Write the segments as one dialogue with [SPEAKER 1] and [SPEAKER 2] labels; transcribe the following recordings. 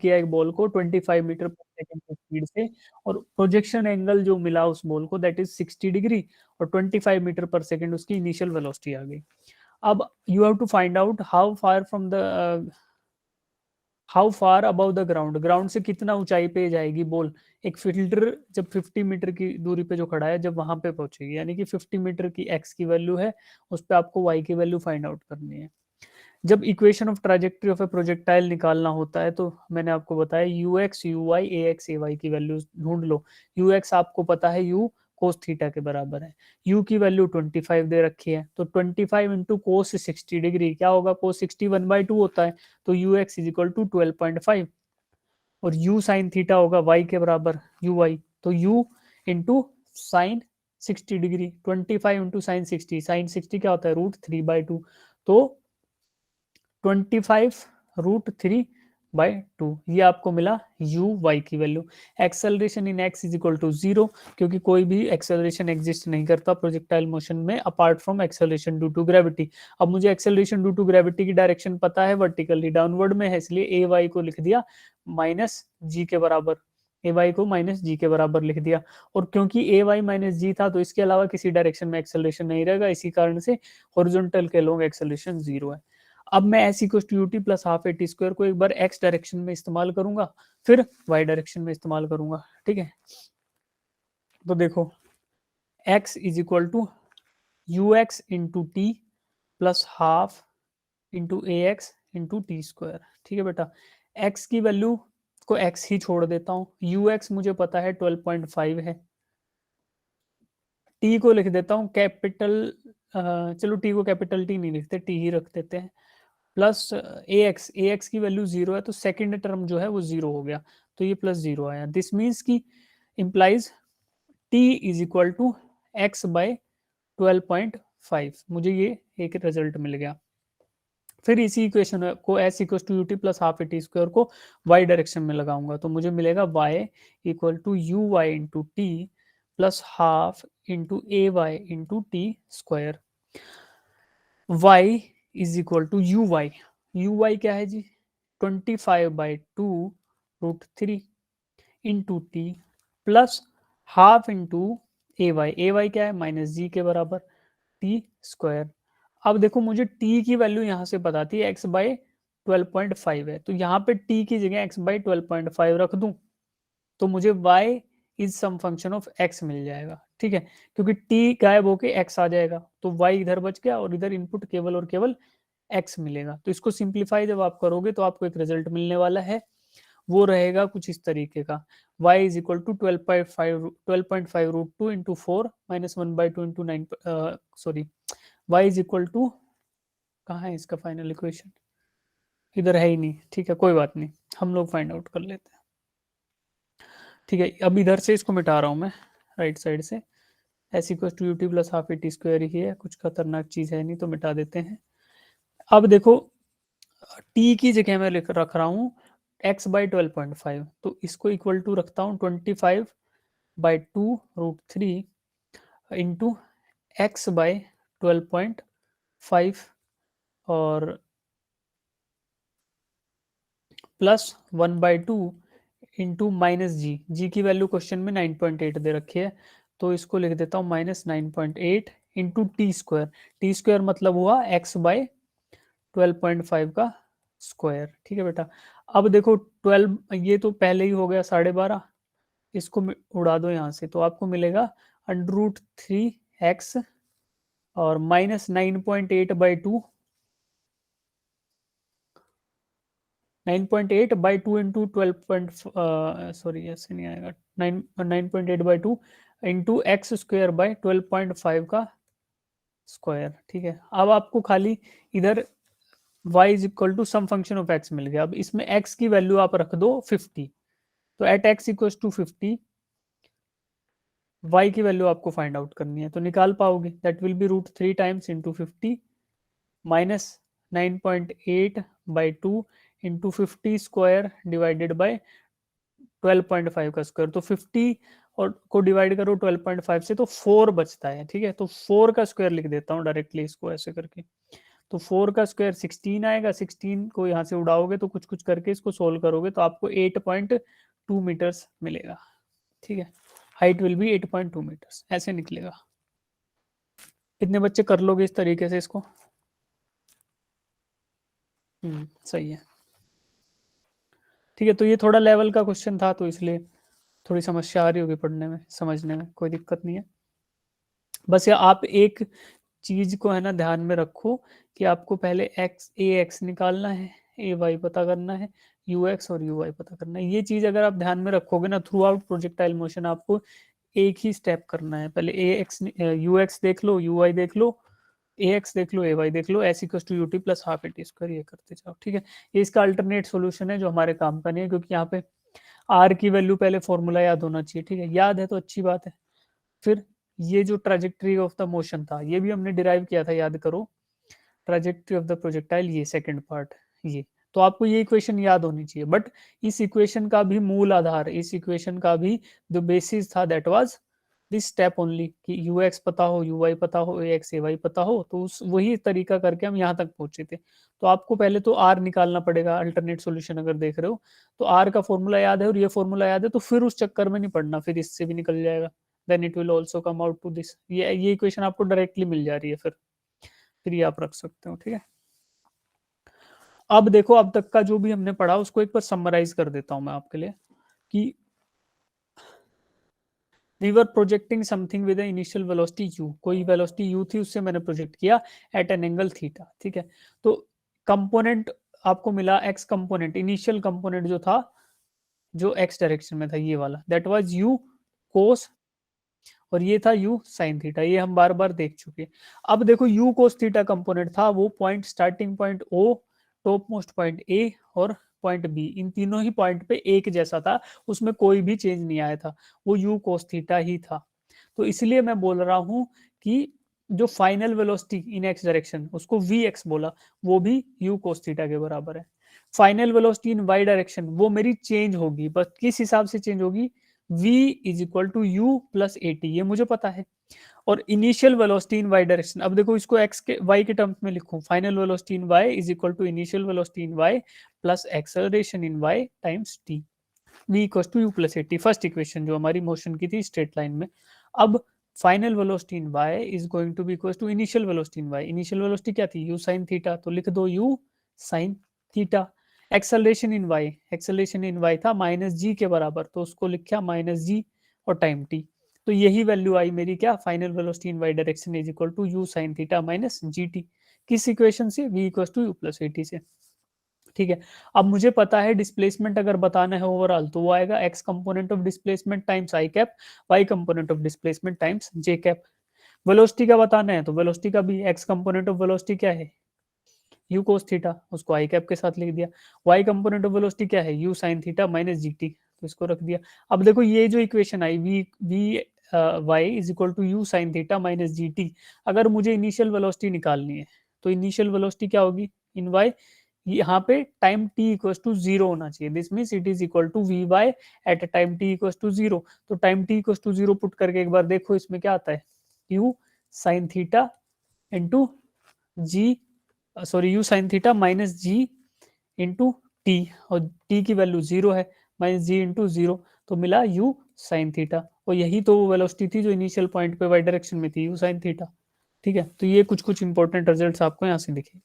[SPEAKER 1] किया एक बॉल को 25 मीटर पर सेकंड की स्पीड से, और प्रोजेक्शन एंगल जो मिला उस बॉल को दैट इज 60 डिग्री, और 25 मीटर पर सेकंड उसकी इनिशियल वेलोसिटी आ गई। अब you have to find out how far above the ground, ground से कितना ऊंचाई पे जाएगी बॉल। एक फील्डर जब 50 मीटर की दूरी पे जो खड़ा है जब वहां पे पहुंचेगी, यानी कि 50 मीटर की एक्स की वैल्यू है, उस पर आपको वाई की वैल्यू फाइंड आउट करनी है। जब equation of trajectory of a projectile निकालना होता है तो मैंने आपको बताया u x u y a x a y की वैल्यू ढूंढ लो। यू एक्स आपको पता है यू कोस थीटा के बराबर है, यू की वैल्यू 25 दे रखी है, तो 25 इंटू कोस 60 डिग्री क्या होगा, कोस 60 1/2 होता है, तो u x is equal to 12.5, और यू साइन थीटा होगा वाई के बराबर यू वाई, तो u into sine 60 degree, 25 into sine 60, sine 60 क्या होता है √3/2, तो 25√3/2, ये आपको मिला यू वाई की value. Acceleration in x is equal to 0, क्योंकि कोई भी एक्सेलरेशन एग्जिस्ट नहीं करता प्रोजेक्टाइल मोशन में apart from acceleration due to gravity. अब मुझे एक्सेलरेशन ड्यू टू ग्रेविटी की डायरेक्शन पता है, वर्टिकली डाउनवर्ड में है, इसलिए ए वाई को लिख दिया माइनस जी के बराबर, ए वाई को माइनस जी के बराबर लिख दिया। और क्योंकि ए वाई माइनस जी था तो इसके अलावा किसी डायरेक्शन में एक्सेलरेशन नहीं रहेगा, इसी कारण से हॉरिजॉन्टल के लोग एक्सेलरेशन 0 है। अब मैं S equal to u t plus half A T square को एक बार एक्स डायरेक्शन में इस्तेमाल करूंगा, फिर वाई डायरेक्शन में इस्तेमाल करूंगा, ठीक है। तो देखो x is equal to u x into T plus half into a x into T square, ठीक है बेटा। एक्स की वैल्यू को एक्स ही छोड़ देता हूँ, यू एक्स मुझे पता है 12.5 है, टी को लिख देता हूँ कैपिटल, चलो टी को कैपिटल टी नहीं लिखते, टी ही रख देते हैं, प्लस ए एक्स की वैल्यू 0 है, तो सेकंड टर्म जो है वो 0 हो गया, तो ये प्लस 0 आया। दिस मीन्स की implies t is equal to x by 12.5, मुझे ये एक रिजल्ट मिल गया। फिर इसी इक्वेशन को S equal to U T plus half A T square को वाई डायरेक्शन में लगाऊंगा, तो मुझे मिलेगा Y equal to U Y into T plus half into A Y into T square. y is equal to U Y क्या है जी 25/2√3 into T plus half into A Y क्या है माइनस जी के बराबर टी स्क्वायर। अब देखो मुझे टी की वैल्यू यहाँ से पता थी x/12.5 है, तो यहाँ पे टी की जगह x/12.5 रख दूं तो मुझे y is some function of x मिल जाएगा, ठीक है, क्योंकि t गायब होके x आ जाएगा, तो y इधर बच गया और इधर इनपुट केवल और केवल x मिलेगा। तो इसको सिंप्लीफाई जब आप करोगे तो आपको एक रिजल्ट मिलने वाला है, वो रहेगा कुछ इस तरीके का, y is equal to 12.5 into 4 minus 1/2 into 9, sorry y is equal to, कहाँ है इसका फाइनल इक्वेशन, इधर है ही नहीं, ठीक है कोई बात नहीं, हम लोग फाइंड आउट कर लेते हैं, ठीक है। अब इधर से इसको मिटा रहा हूँ मैं राइट साइड से, S equal to U T plus half A T square ही है, कुछ खतरनाक चीज़ है नहीं, तो मिटा देते हैं। अब देखो टी की जगह मैं लिख रख रहा हूँ x/12.5, तो इसको इक्वल टू रखता हूँ 25/2√3 इंटू x/12.5 और प्लस 1/2 इंटू माइनस जी की वैल्यू क्वेश्चन में 9.8 दे रखी है, तो इसको लिख देता हूँ -9.8 इंटू टी स्क्वायर मतलब हुआ x/12.5 का स्क्वायर, ठीक है बेटा। अब देखो 12 ये तो पहले ही हो गया 12.5, इसको उड़ा दो यहाँ से, तो आपको मिलेगा √3x और माइनस 9.8/2, 9.8/2 इंटू 12. सॉरी ऐसे नहीं आएगा, 9.8/2 इंटू एक्स स्क्वायर बाई 12.5 का स्क्वायर, ठीक है। अब आपको खाली इधर y is equal to some function of x मिल गया। अब इसमें x की वैल्यू आप रख दो 50, तो at x equal to 50 y की वैल्यू आपको फाइंड आउट करनी है, तो निकाल पाओगे, that will be √3 times into 50 minus 9.8/2 into 50 square divided by 12.5 का स्क्वायर, तो 50 और को डिवाइड करो 12.5 से तो 4 बचता है, ठीक है, तो 4 का स्क्वायर लिख देता हूँ डायरेक्टली इसको ऐसे करके, तो 4 का स्क्वायर 16 आएगा, 16 को यहाँ से उड़ाओगे तो कुछ कुछ करके इसको सोल्व करोगे तो आपको 8.2 मीटर्स मिलेगा। ठीक है, हाइट विल बी 8.2 मीटर्स, ऐसे निकलेगा। कितने बच्चे कर लोगे इस तरीके से इसको? सही है। ठीक है, तो ये थोड़ा लेवल का क्वेश्चन था तो इसलिए थोड़ी समस्या आ रही होगी पढ़ने में, समझने में, कोई दिक्कत नहीं है। बस ये आप एक चीज को है ना ध्यान में रखो कि आपको पहले एक्स निकालना है, ए वाई पता करना है, यू एक्स और यू वाई पता करना है। ये चीज अगर आप ध्यान में रखोगे ना थ्रू आउट प्रोजेक्टाइल मोशन, आपको एक ही स्टेप करना है। पहले ए एक्स यू एक्स देख लो, यू वाई देख लो, ए एक्स देख लो, ए वाई देख लो, S equal to U T plus half A T square, ये करते जाओ। ठीक है, ये इसका अल्टरनेट सोल्यूशन है जो हमारे काम का नहीं है, क्योंकि यहाँ पे आर की वैल्यू पहले फॉर्मूला याद होना चाहिए। ठीक है, याद है तो अच्छी बात है। फिर ये जो ट्राजेक्टरी ऑफ द मोशन था ये भी हमने डिराइव किया था, याद करो, ट्राजेक्टरी ऑफ द प्रोजेक्टाइल, ये सेकंड पार्ट। ये तो आपको ये इक्वेशन याद होनी चाहिए, बट इस इक्वेशन का भी मूल आधार, इस इक्वेशन का भी जो बेसिस था that was this step only, कि यू एक्स पता हो, यू वाई पता हो, ए एक्स ए वाई पता हो, तो उस वही तरीका करके हम यहाँ तक पहुंचे थे। तो आपको पहले तो आर निकालना पड़ेगा, अल्टरनेट सॉल्यूशन अगर देख रहे हो तो आर का फॉर्मूला याद है और ये फॉर्मूला याद है, तो फिर उस चक्कर में नहीं पड़ना, फिर इससे भी निकल जाएगा। Then it will also come out to this, ये इक्वेशन आपको डायरेक्टली मिल जा रही है, फिर ये आप रख सकते हो। ठीक है, अब देखो अब तक का जो भी हमने पढ़ा उसको एक बार समराइज कर देता हूं मैं आपके लिए, कि we were projecting something with initial velocity u, कोई वेलोसिटी u थी उससे मैंने प्रोजेक्ट किया एट एन एंगल थीटा। ठीक है, तो कंपोनेंट आपको मिला x कंपोनेंट, इनिशियल कंपोनेंट जो था, जो x डायरेक्शन में था ये वाला, दैट वाज u कोस, और ये था u साइन थीटा, ये हम बार बार देख चुके। अब देखो u कोस थीटा कंपोनेंट था वो point, starting point o, top most point a और पॉइंट b, इन तीनों ही पॉइंट पे एक जैसा था, उसमें कोई भी चेंज नहीं आया था, वो u कोस थीटा ही था। तो इसलिए मैं बोल रहा हूं कि जो फाइनल वेलोसिटी इन एक्स डायरेक्शन उसको vx बोला, वो भी u कोस थीटा के बराबर है। Final velocity in y direction वो मेरी चेंज होगी, बस किस हिसाब से चेंज होगी, v is equal to u plus a t, ये मुझे पता है। और initial velocity in y direction, अब देखो इसको एक्स के वाई के टर्म्स में लिखूं, final velocity in y is equal to initial velocity in y plus acceleration in y times t, v equal to u plus a t, first equation जो हमारी motion की थी स्ट्रेट लाइन में। अब final velocity in y is going to be equal to initial velocity in y, initial velocity क्या थी, u sin theta, तो लिख दो u sin theta. Acceleration in y, acceleration in y था माइनस जी के बराबर, तो उसको लिखा माइनस जी और टाइम t, तो यही वैल्यू आई मेरी क्या, final velocity in y direction is equal to u sin theta minus g t, किस इक्वेशन से, v equal to u plus a t से। ठीक है, अब मुझे पता है डिस्प्लेसमेंट अगर बताना है ओवरऑल तो वो आएगा x component of displacement times I cap, y component of displacement times j cap. Velocity का बताना है तो वेलोसिटी का भी x कंपोनेंट ऑफ वेलोसिटी क्या है, u cos थीटा, उसको आई कैप के साथ लिख दिया। y कंपोनेंट ऑफ वेलोसिटी क्या है, u sin थीटा माइनस gt, तो इसको रख दिया। अब देखो ये जो इक्वेशन आई v y is equal to u sine theta minus g t, अगर मुझे इनिशियल वेलोसिटी निकालनी है तो इनिशियल वेलोसिटी क्या होगी इन y, यहाँ पे time t equal to zero होना चाहिए, this means it is equal to V Y at time t equal to zero. तो time t equal to zero put करके एक बार देखो इसमें क्या आता है, u sine theta into G, sorry U sine theta minus G into T, और टी की वैल्यू जीरो है, माइनस जी इंटू जीरो, तो मिला यू साइन थीटा, और यही तो वो वेलोसिटी थी जो इनिशियल पॉइंट पे वाई डायरेक्शन में थी, यू साइन थीटा। ठीक है, तो ये कुछ कुछ इंपॉर्टेंट रिजल्ट्स आपको यहाँ से दिखे।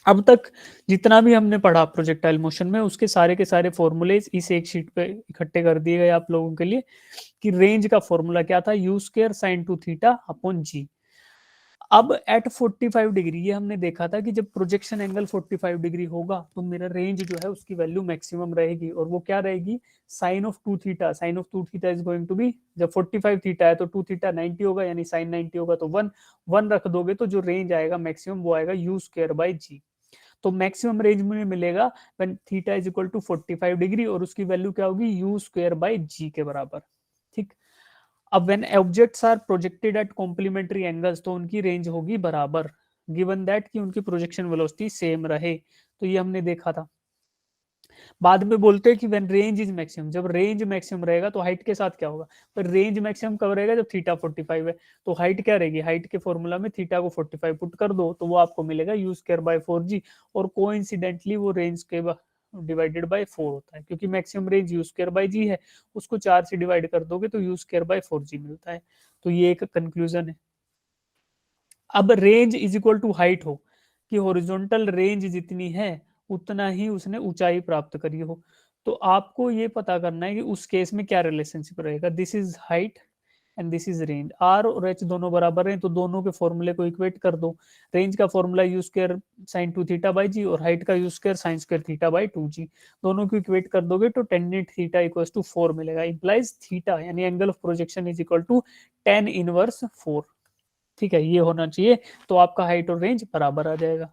[SPEAKER 1] अब तक जितना भी हमने पढ़ा प्रोजेक्टाइल मोशन में उसके सारे के सारे फॉर्मूलेज इस एक शीट पे इकट्ठे कर दिए गए आप लोगों के लिए, कि रेंज का फॉर्मूला क्या था, U square sine two theta upon G. अब एट 45 डिग्री, ये हमने देखा था कि जब प्रोजेक्शन एंगल 45 डिग्री होगा तो मेरा रेंज जो है उसकी वैल्यू मैक्सिमम रहेगी, और वो क्या रहेगी, sine of two theta, sine of two theta is going to be, जब 45 थीटा है तो टू थीटा 90 होगा, यानी साइन 90 होगा तो वन, वन रख दोगे तो जो रेंज आएगा मैक्सिमम वो आएगा यू स्क्वायर बाई जी। तो मैक्सिमम रेंज में मिलेगा when theta is equal to 45 degree, और उसकी वैल्यू क्या होगी, यू स्क्वायर बाई जी के बराबर। ठीक, अब when objects are projected at complementary angles तो उनकी रेंज होगी बराबर, गिवन दैट कि उनकी प्रोजेक्शन वेलोसिटी सेम रहे, तो ये हमने देखा था। बाद में बोलते हैं कि व्हेन रेंज इज मैक्सिमम, जब रेंज मैक्सिमम रहेगा तो हाइट के साथ क्या होगा, पर रेंज मैक्सिमम कब रहेगा, जब थीटा 45 है। तो हाइट क्या रहेगी, हाइट के फॉर्मूला में थीटा को 45 पुट कर दो तो वो आपको मिलेगा यू स्क्वायर बाय 4g, और कोइंसिडेंटली वो रेंज के डिवाइडेड बाय 4 होता है, क्योंकि maximum range U square by G है, उसको 4 से डिवाइड कर दोगे तो यू स्क्वायर बाय 4g मिलता है। तो ये एक कंक्लूजन है। अब range is equal to height हो, कि हॉरिजॉन्टल रेंज जितनी है उतना ही उसने ऊंचाई प्राप्त करी हो, तो आपको ये पता करना है कि उस केस में क्या रिलेशनशिप रहेगा। This is height and this is range, R और एच दोनों बराबर हैं तो दोनों के फॉर्मूले को इक्वेट कर दो। रेंज का formula U square sine 2 theta by G, और हाइट का U square sine square theta by 2g, दोनों को इक्वेट कर दोगे तो टेंजेंट थीटा इक्वल्स टू 4 मिलेगा, इंप्लाइज थीटा यानी angle of projection is equal to tan inverse 4। ठीक है, ये होना चाहिए, तो आपका हाइट और रेंज बराबर आ जाएगा।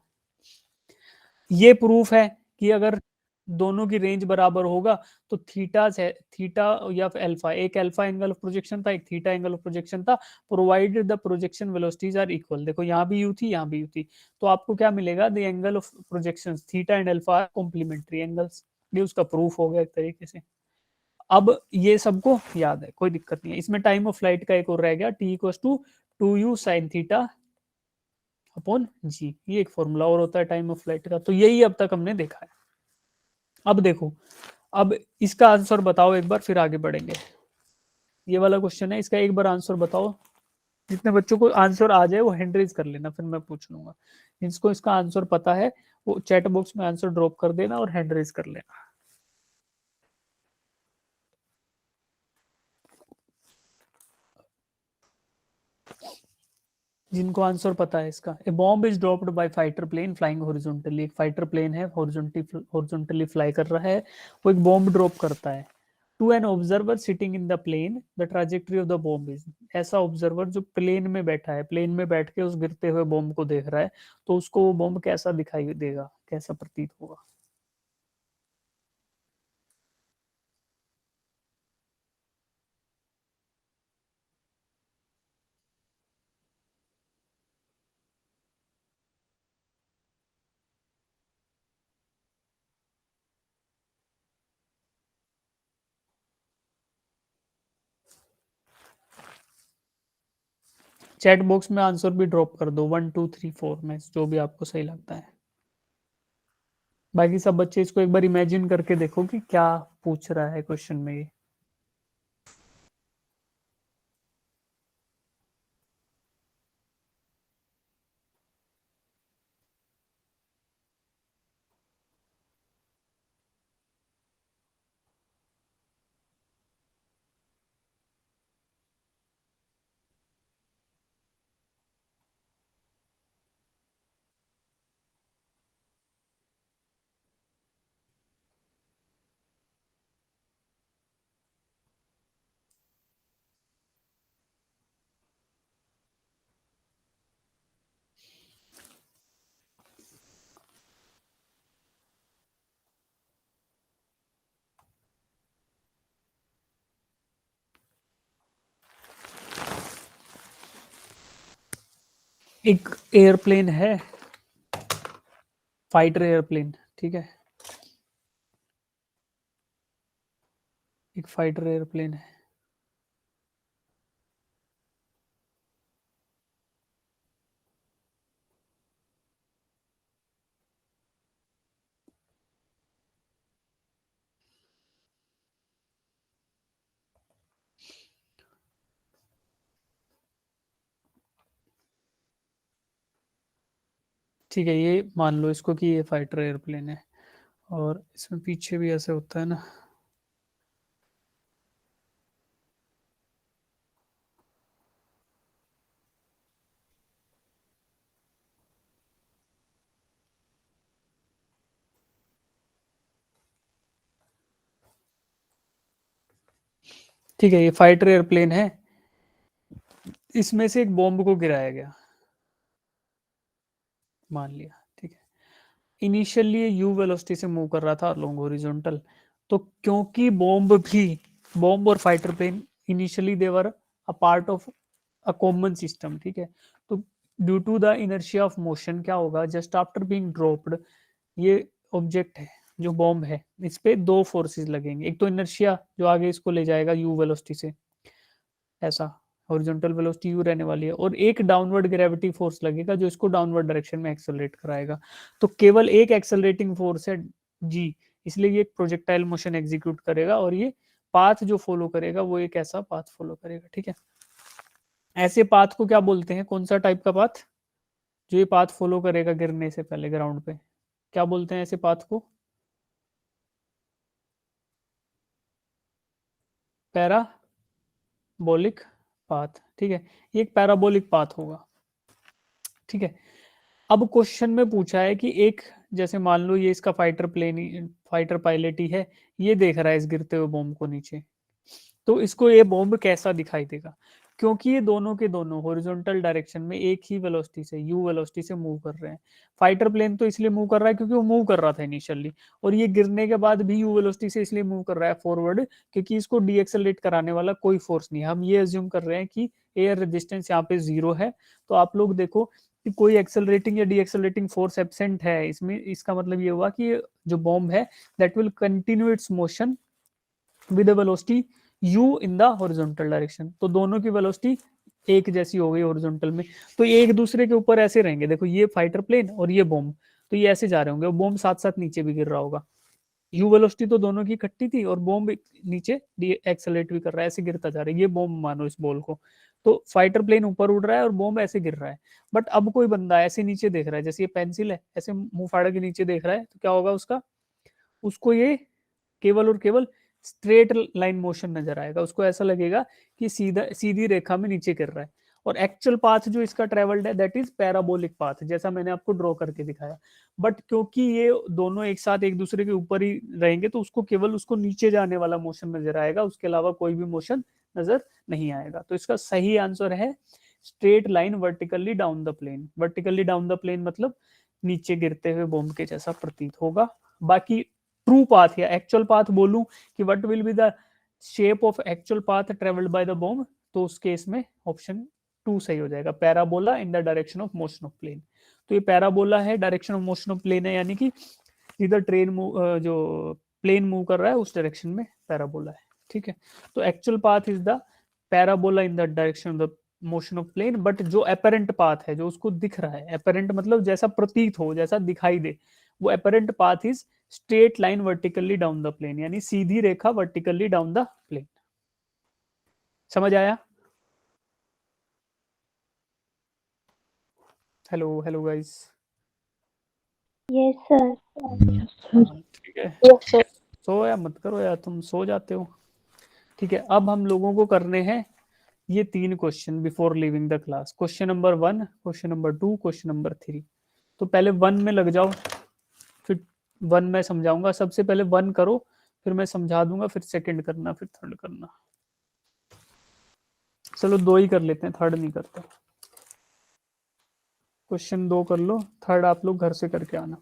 [SPEAKER 1] ये प्रूफ है कि अगर दोनों की रेंज बराबर होगा तो थीटा से थीटा या अल्फा, एक अल्फा एंगल ऑफ प्रोजेक्शन था, एक थीटा एंगल ऑफ प्रोजेक्शन था, provided the projection velocities are equal. देखो यहाँ भी यू थी, यहाँ भी यू थी, तो आपको क्या मिलेगा, the angle of projection theta and alpha are complementary angles. ये उसका प्रूफ हो गया एक तरीके से। अब ये सबको याद है, कोई दिक्कत नहीं है। इसमें टाइम ऑफ फ्लाइट का एक और रह गया, T equals to 2u sine theta upon G, ये एक फॉर्मूला और होता है टाइम ऑफ फ्लाइट का। तो यही अब तक हमने देखा है। अब देखो, अब इसका आंसर बताओ एक बार, फिर आगे बढ़ेंगे। ये वाला क्वेश्चन है, इसका एक बार आंसर बताओ। जितने बच्चों को आंसर आ जाए वो हैंड रेज कर लेना, फिर मैं पूछ लूंगा। जिसको इसका आंसर पता है वो चैट बॉक्स में आंसर ड्रॉप कर देना और हैंड रेज कर लेना। जिनको आंसर पता है इसका, a bomb is dropped by fighter plane flying horizontally, एक फाइटर प्लेन है हॉरिजॉन्टली फ्लाई कर रहा है, वो एक बॉम्ब ड्रॉप करता है। To an observer sitting in the plane the trajectory of the bomb is, ऐसा ऑब्जर्वर जो प्लेन में बैठा है, प्लेन में बैठ के उस गिरते हुए बॉम्ब को देख रहा है, तो उसको वो बॉम्ब कैसा दिखाई देगा, कैसा प्रतीत होगा। चैट बॉक्स में आंसर भी ड्रॉप कर दो 1 2 3 4 में, जो भी आपको सही लगता है। बाकी सब बच्चे इसको एक बार इमेजिन करके देखो कि क्या पूछ रहा है क्वेश्चन में ये। एक एयरप्लेन है, फाइटर एयरप्लेन, ठीक है, एक फाइटर एयरप्लेन है। ठीक है, ये मान लो इसको कि ये फाइटर एयरप्लेन है, और इसमें पीछे भी ऐसे होता है ना। ठीक है, ये फाइटर एयरप्लेन है, इसमें से एक बॉम्ब को गिराया गया, मान लिया, ठीक है। इनिशियली ये यू वेलोसिटी से मूव कर रहा था अलोंग हॉरिजॉन्टल, तो क्योंकि बॉम्ब और fighter plane initially they were a part of a common system, ठीक है, तो due to the inertia of motion क्या होगा, जस्ट आफ्टर बीइंग ड्रॉप्ड, ये ऑब्जेक्ट है, जो बॉम्ब है इस पे दो फोर्सेस लगेंगे, एक तो इनर्शिया जो आगे इसको ले जाएगा यू वेलोसिटी से, ऐसा हॉरिजॉन्टल वेलोसिटी यू रहने वाली है, और एक डाउनवर्ड ग्रेविटी फोर्स लगेगा जो इसको डाउनवर्ड डायरेक्शन में एक्सेलरेट कराएगा। तो केवल एक एक्सेलरेटिंग फोर्स है जी, इसलिए ये प्रोजेक्टाइल मोशन एग्जीक्यूट करेगा, और ये पाथ जो फॉलो करेगा वो एक ऐसा पाथ फॉलो करेगा, ठीक है। ऐसे पाथ को क्या बोलते हैं, कौन सा टाइप का पाथ, जो ये पाथ फॉलो करेगा गिरने से पहले ग्राउंड पे, क्या बोलते हैं ऐसे पाथ को? पैराबोलिक पाथ, ठीक है, ये एक पैराबोलिक पाथ होगा, ठीक है। अब क्वेश्चन में पूछा है कि एक, जैसे मान लो ये इसका फाइटर प्लेन, फाइटर पायलट ही है, ये देख रहा है इस गिरते हुए बॉम्ब को नीचे, तो इसको ये बॉम्ब कैसा दिखाई देगा, क्योंकि ये दोनों के दोनों हॉरिजॉन्टल डायरेक्शन में एक ही वेलोसिटी से यू वेलोसिटी से मूव कर रहे हैं। फाइटर प्लेन तो इसलिए मूव कर रहा है क्योंकि वो मूव कर रहा था इनिशियली, और ये गिरने के बाद भी यू वेलोसिटी से इसलिए मूव कर रहा है फॉरवर्ड, क्योंकि इसको डीएक्सेलरेट कराने वाला कोई फोर्स नहीं है। हम ये अज्यूम कर रहे हैं कि एयर रेजिस्टेंस यहाँ पे जीरो है, तो आप लोग देखो कि कोई एक्सेलरेटिंग या डीएक्सेलरेटिंग फोर्स एब्सेंट है इसमें, इसका मतलब ये हुआ कि जो बॉम्ब है that will continue its motion with velocity u in the horizontal direction, तो दोनों की वेलोसिटी एक जैसी हो गई हॉरिजॉन्टल में, तो ये एक दूसरे के ऊपर ऐसे रहेंगे, देखो ये फाइटर प्लेन और ये बॉम्ब, तो ये ऐसे जा रहे होंगे, बॉम्ब साथ साथ नीचे भी गिर रहा होगा, यू वेलोसिटी तो दोनों की इकट्ठी थी, और बॉम्ब नीचे एक्सेलरेट भी कर रहा है, ऐसे गिरता जा रहा है, ये बॉम्ब मानो इस बॉल को, तो फाइटर प्लेन ऊपर उड़ रहा है और बॉम्ब ऐसे गिर रहा है। बट अब कोई बंदा ऐसे नीचे देख रहा है, जैसे ये पेंसिल है ऐसे मुंह फाड़ के नीचे देख रहा है, तो क्या होगा उसका, उसको ये केवल और केवल स्ट्रेट लाइन मोशन नजर आएगा, उसको ऐसा लगेगा कि सीधा सीधी रेखा में नीचे गिर रहा है, और एक्चुअल पाथ जो इसका ट्रेवल्ड है दैट इज पैराबोलिक पाथ, जैसा मैंने आपको ड्रॉ करके दिखाया। बट क्योंकि ये दोनों एक साथ एक दूसरे के ऊपर ही रहेंगे, तो उसको केवल उसको नीचे जाने वाला मोशन नजर आएगा, उसके अलावा कोई भी मोशन नजर नहीं आएगा। तो इसका सही आंसर है straight line vertically down the plane. Vertically down the plane मतलब नीचे गिरते हुए बॉम्ब के जैसा प्रतीत होगा। बाकी ट्रू पाथ या एक्चुअल पाथ बोलूं कि what will be the shape of actual path travelled by the bomb, तो उस केस में ऑप्शन टू सही हो जाएगा, parabola in the direction of motion of plane. तो ये पैराबोला है, direction of motion of plane है, यानी कि इधर ट्रेन मूव, जो प्लेन मूव कर रहा है उस डायरेक्शन में पैराबोला है, ठीक है। तो actual path is the parabola in the direction of the motion of plane, but जो अपेरेंट पाथ है, जो उसको दिख रहा है, अपेरेंट मतलब जैसा प्रतीत हो, जैसा दिखाई दे, वो apparent path is straight line vertically down the plane, यानी सीधी रेखा वर्टिकली डाउन द प्लेन। समझ आया? Hello hello guys.
[SPEAKER 2] Yes sir.
[SPEAKER 1] हाँ ठीक है, सो या मत करो यार, तुम सो जाते हो। ठीक है, अब हम लोगों को करने हैं ये तीन question before living the class. Question number 1, question number 2, question number 3। तो पहले 1 में लग जाओ, फिर 1 में समझाऊंगा, सबसे पहले 1 करो, फिर मैं समझा दूंगा, फिर सेकंड करना, फिर थर्ड करना। चलो 2 ही कर लेते हैं, थर्ड नहीं करते। क्वेश्चन 2 कर लो, थर्ड आप लोग घर से करके आना।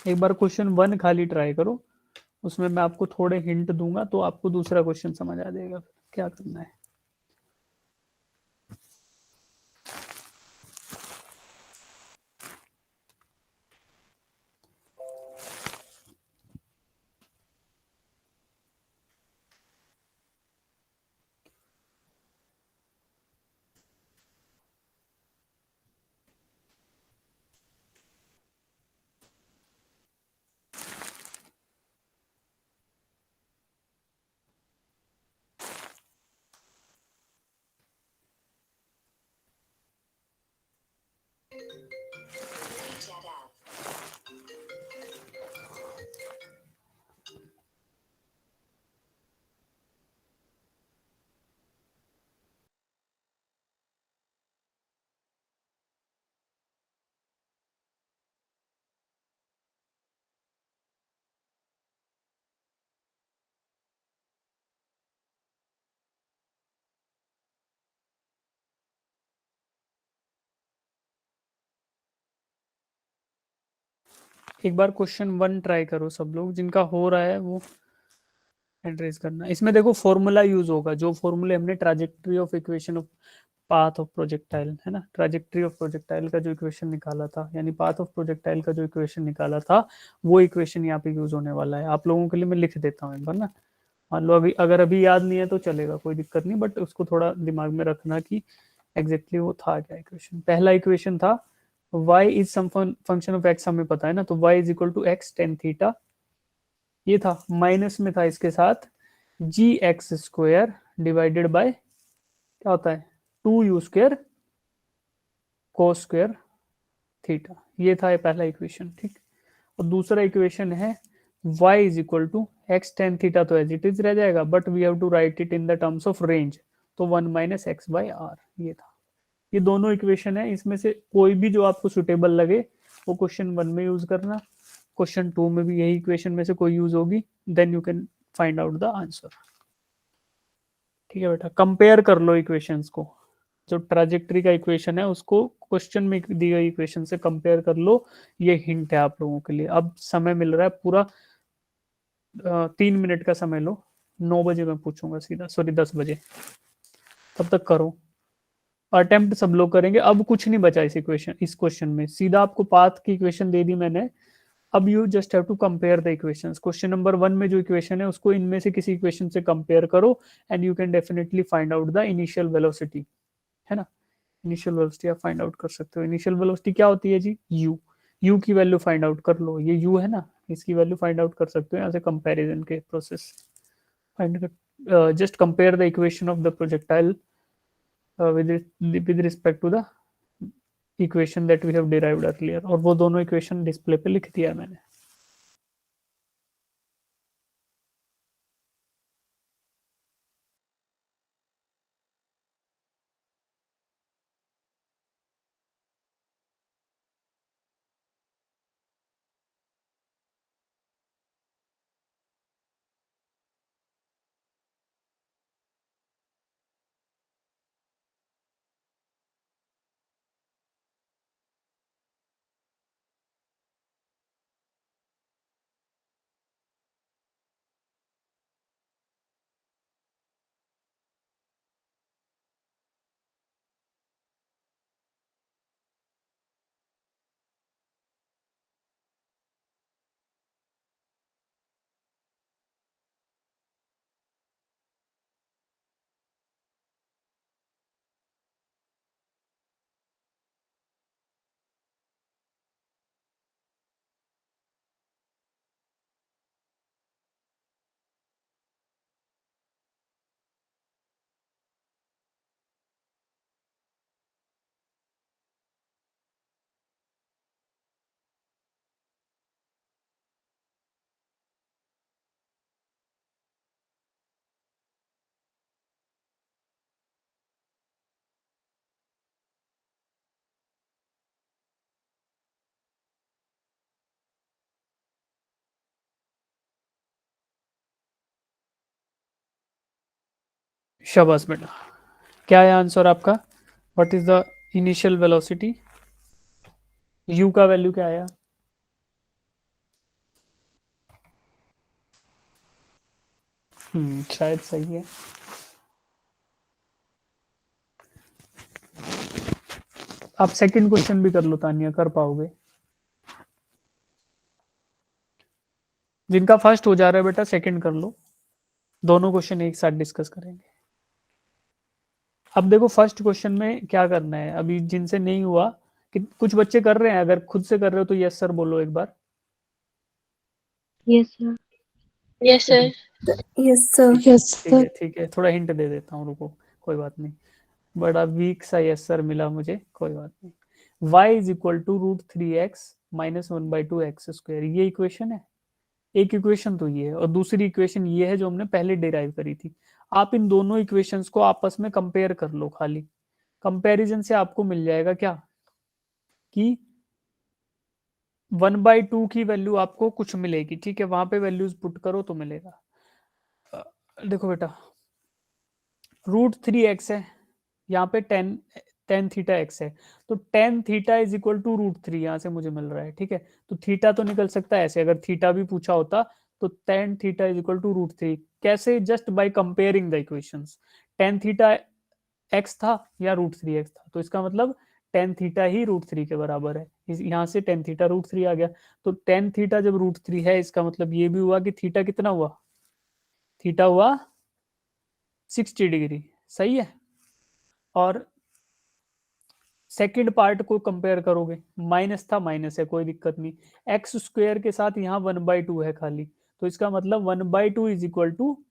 [SPEAKER 1] एक बार क्वेश्चन 1 खाली ट्राई करो, उसमें मैं आपको थोड़े हिंट दूंगा, तो आपको दूसरा क्वेश्चन समझ आ जाएगा क्या करना है। एक बार क्वेश्चन 1 ट्राई करो सब लोग, जिनका हो रहा है वो हैंड रेज करना। इसमें देखो फॉर्मूला यूज होगा, जो फॉर्मूले हमने trajectory of equation of path of projectile, है ना, ट्राजेक्टरी ऑफ प्रोजेक्टाइल का जो इक्वेशन निकाला था, यानी पाथ ऑफ प्रोजेक्टाइल का जो इक्वेशन निकाला था, वो इक्वेशन यहाँ पे यूज होने वाला है। आप लोगों के लिए मैं लिख देता हूँ एक बार ना, मान लो अभी अगर अभी याद नहीं है तो चलेगा, कोई दिक्कत नहीं, बट उसको थोड़ा दिमाग में रखना कि एग्जैक्टली वो था क्या इक्वेशन। पहला इक्वेशन था y is some function of x, हमें पता है ना, तो y is equal to x tan theta, ये था। माइनस में था इसके साथ g x square divided by क्या होता है, two u square cos square theta, ये था ये पहला इक्वेशन, ठीक। और दूसरा इक्वेशन है y is equal to X tan theta, तो एज इट इज रह जाएगा, but we have to write it in the terms of range, तो one minus x by R, ये था। ये दोनों इक्वेशन है, इसमें से कोई भी जो आपको सुटेबल लगे वो क्वेश्चन वन में यूज करना, क्वेश्चन टू में भी यही इक्वेशन में से कोई यूज होगी, then you can find out the answer. ठीक है बेटा, कंपेयर कर लो इक्वेशंस को, जो ट्राजेक्टरी का इक्वेशन है उसको क्वेश्चन में दी गई इक्वेशन से कंपेयर कर लो, ये हिंट है आप लोगों के लिए। अब समय मिल रहा है पूरा 3 मिनट का समय लो, 9 बजे मैं पूछूंगा सीधा, सॉरी 10 बजे, तब तक करो। अटेम्प्ट सब लोग करेंगे, अब कुछ नहीं बचा इस क्वेश्चन में, सीधा आपको पाथ की इक्वेशन दे दी मैंने। अब you just have to compare the equations. Question number 1 में जो इक्वेशन है उसको इनमें से किसी इक्वेशन से कंपेयर करो, and you can definitely find out the initial velocity, है ना। इनिशियल वेलोसिटी आप फाइंड आउट कर सकते हो। इनिशियल वेलोसिटी क्या होती है जी, यू, यू की वैल्यू फाइंड आउट कर लो, ये यू है ना, इसकी वैल्यू फाइंड आउट कर सकते हो यहाँ से कंपैरिजन के process. Find just compare the equation of the projectile with respect to the equation that we have derived earlier, और वो दोनों इक्वेशन डिस्प्ले पे लिख दिया है मैंने। शाबाश बेटा, क्या है आंसर आपका, what is the initial velocity, you का वैल्यू क्या आया। शायद सही है। आप सेकंड क्वेश्चन भी कर लो तानिया, कर पाओगे। जिनका फर्स्ट हो जा रहा है बेटा सेकंड कर लो, दोनों क्वेश्चन एक साथ डिस्कस करेंगे। अब देखो फर्स्ट क्वेश्चन में क्या करना है, अभी जिनसे नहीं हुआ, कि कुछ बच्चे कर रहे हैं, अगर खुद से कर रहे हो तो यस सर बोलो एक बार।
[SPEAKER 2] Yes, sir.
[SPEAKER 3] Yes, sir.
[SPEAKER 4] Yes sir.
[SPEAKER 1] ठीक है, थोड़ा हिंट दे देता हूँ, रुको, कोई बात नहीं, बड़ा वीक सा यस सर मिला मुझे, कोई बात नहीं। y is equal to root three x minus one by two x square, ये इक्वेशन है। एक इक्वेशन तो ये है, और दूसरी इक्वेशन ये है जो हमने पहले डिराइव करी थी। आप इन दोनों इक्वेशंस को आपस में कंपेयर कर लो, खाली कंपैरिजन से आपको मिल जाएगा क्या, कि 1/2 की वैल्यू आपको कुछ मिलेगी, ठीक है, वहां पे वैल्यूज पुट करो तो मिलेगा। देखो बेटा, रूट थ्री एक्स है, यहाँ पे टेन टेन थीटा एक्स है, तो tan theta is equal to root three, यहाँ से मुझे मिल रहा है, ठीक है। तो थीटा तो निकल सकता है ऐसे, अगर थीटा भी पूछा होता तो tan theta is equal to √3। कैसे? Just by comparing the equations. tan theta x था या √3x था, तो इसका मतलब tan थीटा ही √3 के बराबर है। यहाँ से tan थीटा √3 आ गया। तो tan थीटा जब √3 है, इसका मतलब ये भी हुआ कि थीटा कितना हुआ? थीटा हुआ 60 डिग्री। सही है। और सेकंड पार्ट को कंपेयर करोगे, माइनस था माइनस है, कोई दिक्कत नहीं। एक्स स्क्वायर के साथ यहाँ 1/2 है खाली, तो इसका मतलब 1/2 इज इक्वल टू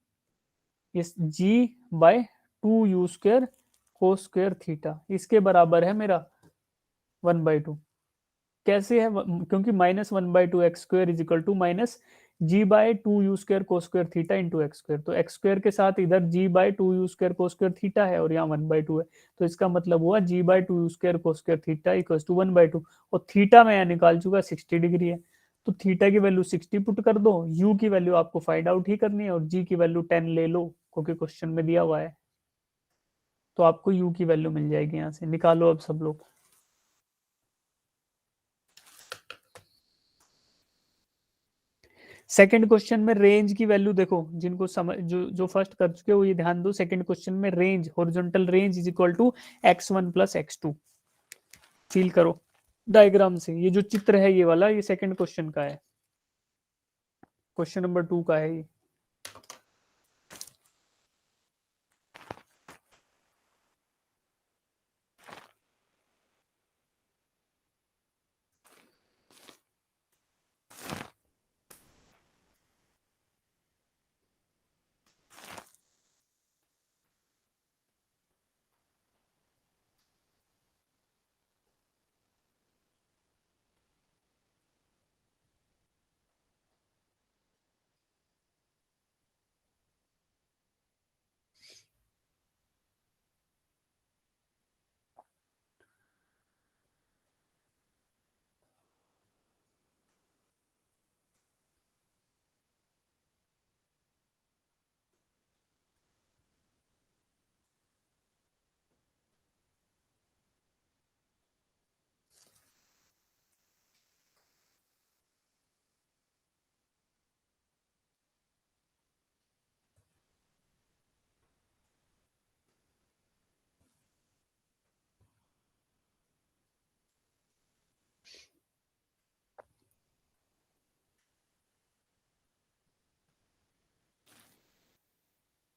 [SPEAKER 1] इस g/2u² को स्क्वायर थीटा, इसके बराबर है मेरा 1/2। कैसे है? क्योंकि -1/2 x² is equal to -g/2u² को स्क्वायर थीटा इंटू x²। तो x² के साथ इधर g/2u² को स्क्वायर थीटा है और यहाँ 1/2 है, तो इसका मतलब हुआ g/2u² को स्क्वायर थीटा इक्वल टू 1/2। और थीटा मैं यहाँ निकाल चुका 60 डिग्री है, तो थीटा की वैल्यू 60 पुट कर दो, u की वैल्यू आपको फाइंड आउट ही करनी है और g की वैल्यू 10 ले लो क्योंकि क्वेश्चन में दिया हुआ है, तो आपको u की वैल्यू मिल जाएगी। यहाँ से निकालो अब सब लोग। सेकंड क्वेश्चन में रेंज की वैल्यू देखो, जिनको समझ जो फर्स्ट कर चुके हो ये ध्यान दो। सेकंड क्वेश्चन में range, horizontal range is equal to x1 plus x2। Feel करो डायग्राम से, ये जो चित्र है ये वाला, ये सेकंड क्वेश्चन का है, क्वेश्चन नंबर 2 का है ये।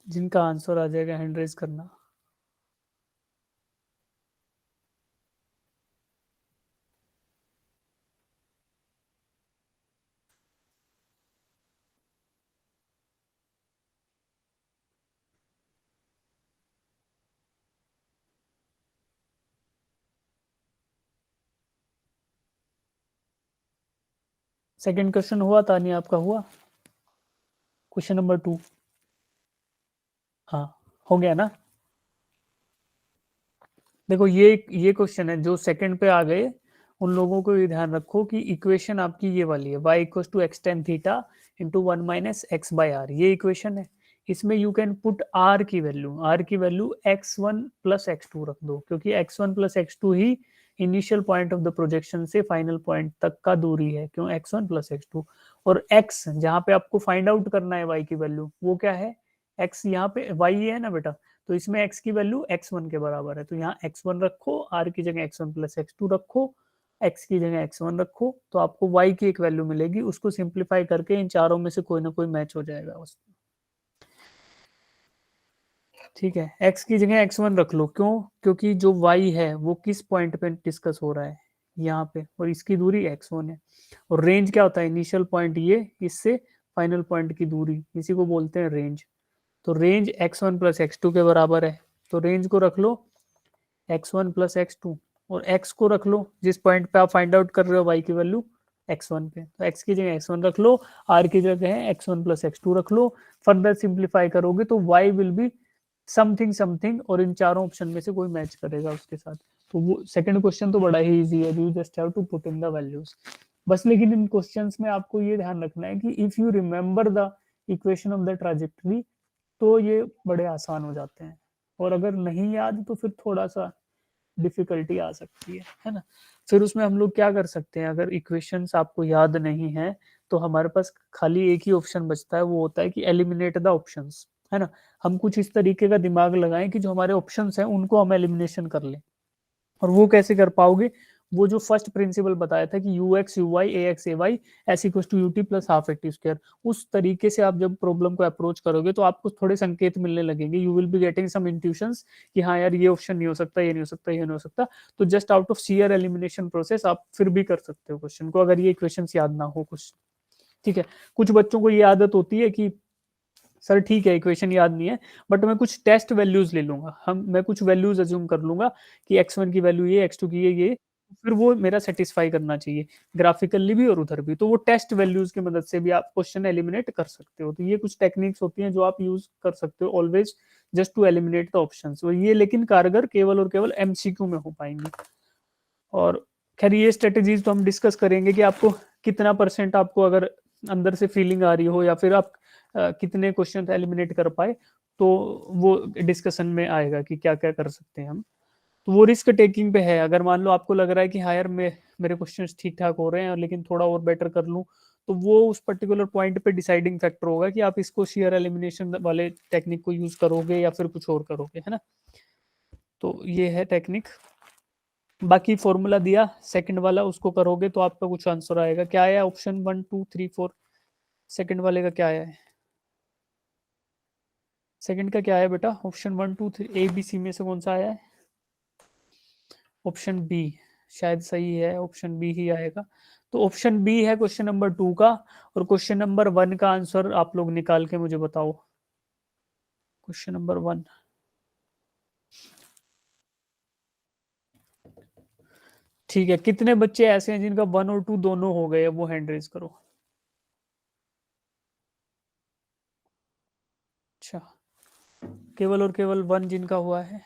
[SPEAKER 1] जिनका आंसर आ जाएगा हैंड रेज करना। सेकंड क्वेश्चन हुआ था नहीं आपका? हुआ क्वेश्चन नंबर 2? हाँ, हो गया ना। देखो ये क्वेश्चन है जो सेकंड पे आ गए, उन लोगों को ये ध्यान रखो कि इक्वेशन आपकी ये वाली है, y equals to x tan theta into 1 minus x by R, ये इक्वेशन है। इसमें यू कैन पुट r की वैल्यू x1 प्लस x2 रख दो, क्योंकि x1 प्लस x2 ही initial point of the projection से फाइनल पॉइंट तक का दूरी है, क्यों x1 प्लस x2। और x जहाँ पे आपको फाइंड आउट करना है y की वैल्यू, वो क्या है? x यहाँ पे y है ना बेटा, तो इसमें x की वैल्यू x1 के बराबर है, तो यहाँ x1 रखो, r की जगह x1 प्लस x2 रखो, x की जगह x1 रखो, तो आपको y की एक वैल्यू मिलेगी। उसको सिंप्लीफाई करके इन चारों में से कोई ना कोई मैच हो जाएगा उसमें। ठीक है, x की जगह x1 रख लो, क्यों? क्योंकि जो y है वो किस पॉइंट पे डिस्कस हो रहा है, यहाँ पे, और इसकी दूरी x1 है। और रेंज क्या होता है? इनिशियल पॉइंट ये, इससे फाइनल पॉइंट की दूरी, इसी को बोलते हैं रेंज। तो रेंज x1 प्लस x2 के बराबर है, तो रेंज को रख लो x1 प्लस x2, और x को रख लो जिस पॉइंट पे आप फाइंड आउट कर रहे हो y की वैल्यू x1 पे, तो x की जगह x1 रख लो, r की जगह x1 प्लस x2 रख लो। फर्दर सिंप्लीफाई करोगे तो y will be something something, और इन चारों ऑप्शन में से कोई मैच करेगा उसके साथ। तो वो सेकंड क्वेश्चन तो बड़ा ही इजी है, you just have to put in the values बस। लेकिन इन क्वेश्चंस में आपको ये ध्यान रखना है कि if you remember the equation of the trajectory, तो ये बड़े आसान हो जाते हैं, और अगर नहीं याद तो फिर थोड़ा सा डिफिकल्टी आ सकती है ना। फिर उसमें हम लोग क्या कर सकते हैं, अगर इक्वेशंस आपको याद नहीं है तो हमारे पास खाली एक ही ऑप्शन बचता है, वो होता है कि एलिमिनेट द ऑप्शंस, है ना। हम कुछ इस तरीके का दिमाग लगाएं कि जो हमारे ऑप्शंस हैं उनको हम एलिमिनेशन कर लें। और वो कैसे कर पाओगे? वो जो फर्स्ट प्रिंसिपल बताया था कि u x u y a x a y s equal to U T plus half A T square, उस तरीके से आप जब प्रॉब्लम को अप्रोच करोगे तो आपको थोड़े संकेत मिलने लगेंगे। You will be getting some intuitions कि हाँ यार, ये ऑप्शन नहीं हो सकता, ये नहीं हो सकता, ये नहीं हो सकता। तो just out of sheer elimination process आप फिर भी कर सकते हो क्वेश्चन को, अगर ये इक्वेशन याद ना हो कुछ। ठीक है। कुछ बच्चों को ये आदत होती है कि सर ठीक है इक्वेशन याद नहीं है, बट मैं कुछ टेस्ट वैल्यूज ले लूंगा, मैं कुछ वैल्यूज अज्यूम कर लूंगा कि x1 की वैल्यू ये, x2 की ये, फिर वो मेरा सेटिस्फाई करना चाहिए ग्राफिकली भी और उधर भी। तो वो टेस्ट वैल्यूज की मदद से भी आप क्वेश्चन एलिमिनेट कर सकते हो। तो ये कुछ टेक्निक्स होती हैं जो आप यूज कर सकते हो always, just to eliminate the options. और ये लेकिन कारगर केवल और केवल एमसीक्यू में हो पाएंगे। और खैर ये स्ट्रेटेजीज तो हम डिस्कस करेंगे कि आपको कितना परसेंट, आपको अगर अंदर से फीलिंग आ रही हो या फिर आप कितने क्वेश्चन एलिमिनेट कर पाए, तो वो डिस्कशन में आएगा कि क्या क्या कर सकते हैं हम। तो वो रिस्क टेकिंग पे है। अगर मान लो आपको लग रहा है कि हाँ यार मेरे क्वेश्चंस ठीक ठाक हो रहे हैं लेकिन थोड़ा और बेटर कर लूँ, तो वो उस पर्टिकुलर पॉइंट पे डिसाइडिंग फैक्टर होगा कि आप इसको शेयर एलिमिनेशन वाले टेक्निक को यूज करोगे या फिर कुछ और करोगे, है ना। तो ये है टेक्निक। बाकी फॉर्मूला दिया सेकंड वाला, उसको करोगे तो आपका कुछ आंसर आएगा। क्या आया? ऑप्शन 1 2 3 4, सेकंड वाले का क्या आया है? सेकंड का क्या है बेटा? ऑप्शन 1 2 3 ए बी सी में से कौन सा आया है? ऑप्शन बी शायद सही है, ऑप्शन बी ही आएगा। तो ऑप्शन बी है क्वेश्चन नंबर 2 का। और क्वेश्चन नंबर 1 का आंसर आप लोग निकाल के मुझे बताओ। क्वेश्चन नंबर 1, ठीक है। कितने बच्चे ऐसे हैं जिनका 1 और 2 दोनों हो गए? वो हैंड रेज करो। अच्छा, केवल और केवल 1 जिनका हुआ है।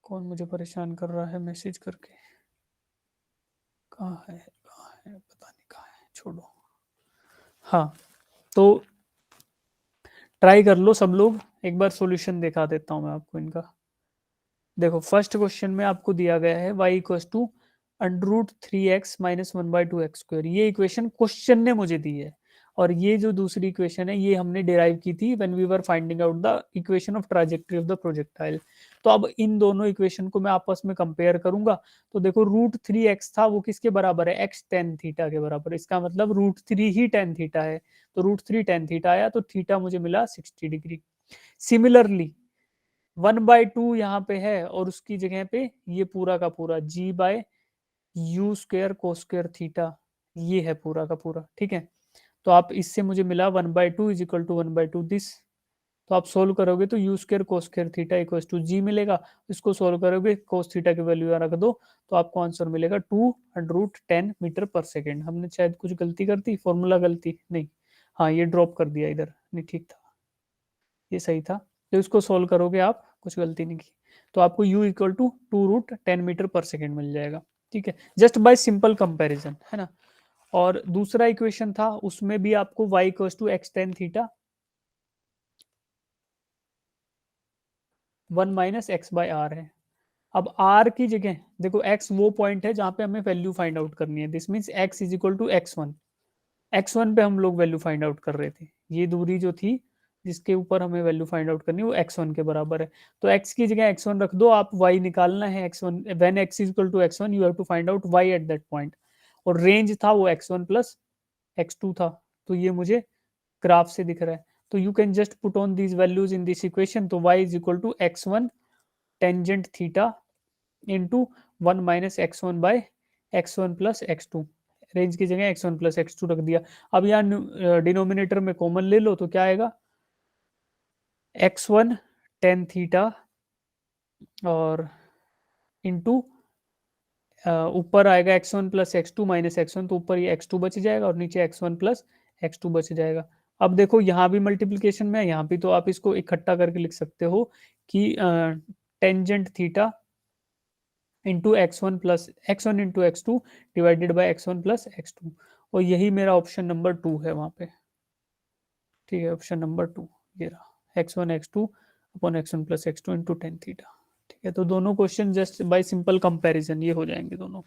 [SPEAKER 1] कौन मुझे परेशान कर रहा है मैसेज करके? कहाँ है, कहाँ है, पता नहीं कहाँ है, छोड़ो। हाँ, तो ट्राई कर लो सब लोग। एक बार सॉल्यूशन दिखा देता हूँ मैं आपको इनका। देखो फर्स्ट क्वेश्चन में आपको दिया गया है y equal to under root 3x minus 1/2x²। ये इक्वेशन क्वेश्चन ने मुझे दी है। और ये जो दूसरी इक्वेशन है ये हमने डिराइव की थी when we were finding out the equation of trajectory of the projectile. तो अब इन दोनों इक्वेशन को मैं आपस में कंपेयर करूंगा। तो देखो √3x था, वो किसके बराबर है? x tan थीटा के बराबर। इसका मतलब √3 ही tan थीटा है। तो √3 tan थीटा आया, तो थीटा मुझे मिला 60 डिग्री। सिमिलरली 1/2 यहाँ पे है और उसकी जगह पे ये पूरा का पूरा g/u² cos² थीटा, ये है पूरा का पूरा। ठीक है। तो आप इससे मुझे मिला 1/2 इज इक्वल टू 1/2 दिस। तो आप सोल्व करोगे तो u² cos² theta equal to g मिलेगा। इसको सोल्व करोगे, cos थीटा की वैल्यू यहाँ रख दो, तो आपको आंसर मिलेगा 2√10 मीटर पर सेकेंड। हमने शायद कुछ गलती कर दी, फॉर्मूला गलती नहीं, हाँ ये ड्रॉप कर दिया इधर, नहीं ठीक था, ये सही था। तो इसको सोल्व करोगे आप, कुछ गलती नहीं की, तो आपको u इक्वल टू 2√10 मीटर पर सेकेंड मिल जाएगा। ठीक है, जस्ट बाय सिंपल कंपैरिजन, है ना। और दूसरा इक्वेशन था, उसमें भी आपको y equal to x tan theta 1 minus x by R है। अब r की जगह देखो, x वो पॉइंट है जहां पे हमें वैल्यू फाइंड आउट करनी है। This means x is equal to x1। x1 पे हम लोग वैल्यू फाइंड आउट कर रहे थे। ये दूरी जो थी जिसके ऊपर हमें वैल्यू फाइंड आउट करनी है वो x1 के बराबर है। तो x की जगह x1 रख दो, आप y निकालना है। x1 when x is equal to x1 you have to find out y at that point. और रेंज था वो x1 प्लस x2 था। तो ये मुझे ग्राफ से दिख रहा है। तो you can just put on these values in this equation. तो y is equal to x1 tangent theta into 1 minus x1 by x1 plus x2। Range की जगह x1 प्लस x2 रख दिया। अब यहाँ डिनोमिनेटर में कॉमन ले लो, तो क्या आएगा? x1 टेन थीटा और इंटू ऊपर आएगा x1 plus x2 minus x1, तो ऊपर ये x2 बच जाएगा और नीचे x1 प्लस x2 बच जाएगा। अब देखो यहाँ भी मल्टीप्लीकेशन में है, यहाँ भी, तो आप इसको इकट्ठा करके लिख सकते हो कि tangent theta into x1 into x2 divided by x1 plus x2। और यही मेरा ऑप्शन नंबर 2 है वहां पे। ठीक है, ऑप्शन नंबर 2 ये रहा, x1 x2 upon x1 plus x2 into tan theta. ठीक है, तो दोनों question just by simple comparison ये हो जाएंगे दोनों।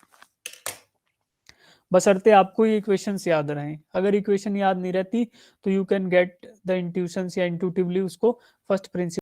[SPEAKER 1] बशर्ते आपको ये इक्वेशंस याद रहें। अगर इक्वेशन याद नहीं रहती तो you can get the intuitions या इंट्यूटिवली उसको फर्स्ट प्रिंसिपल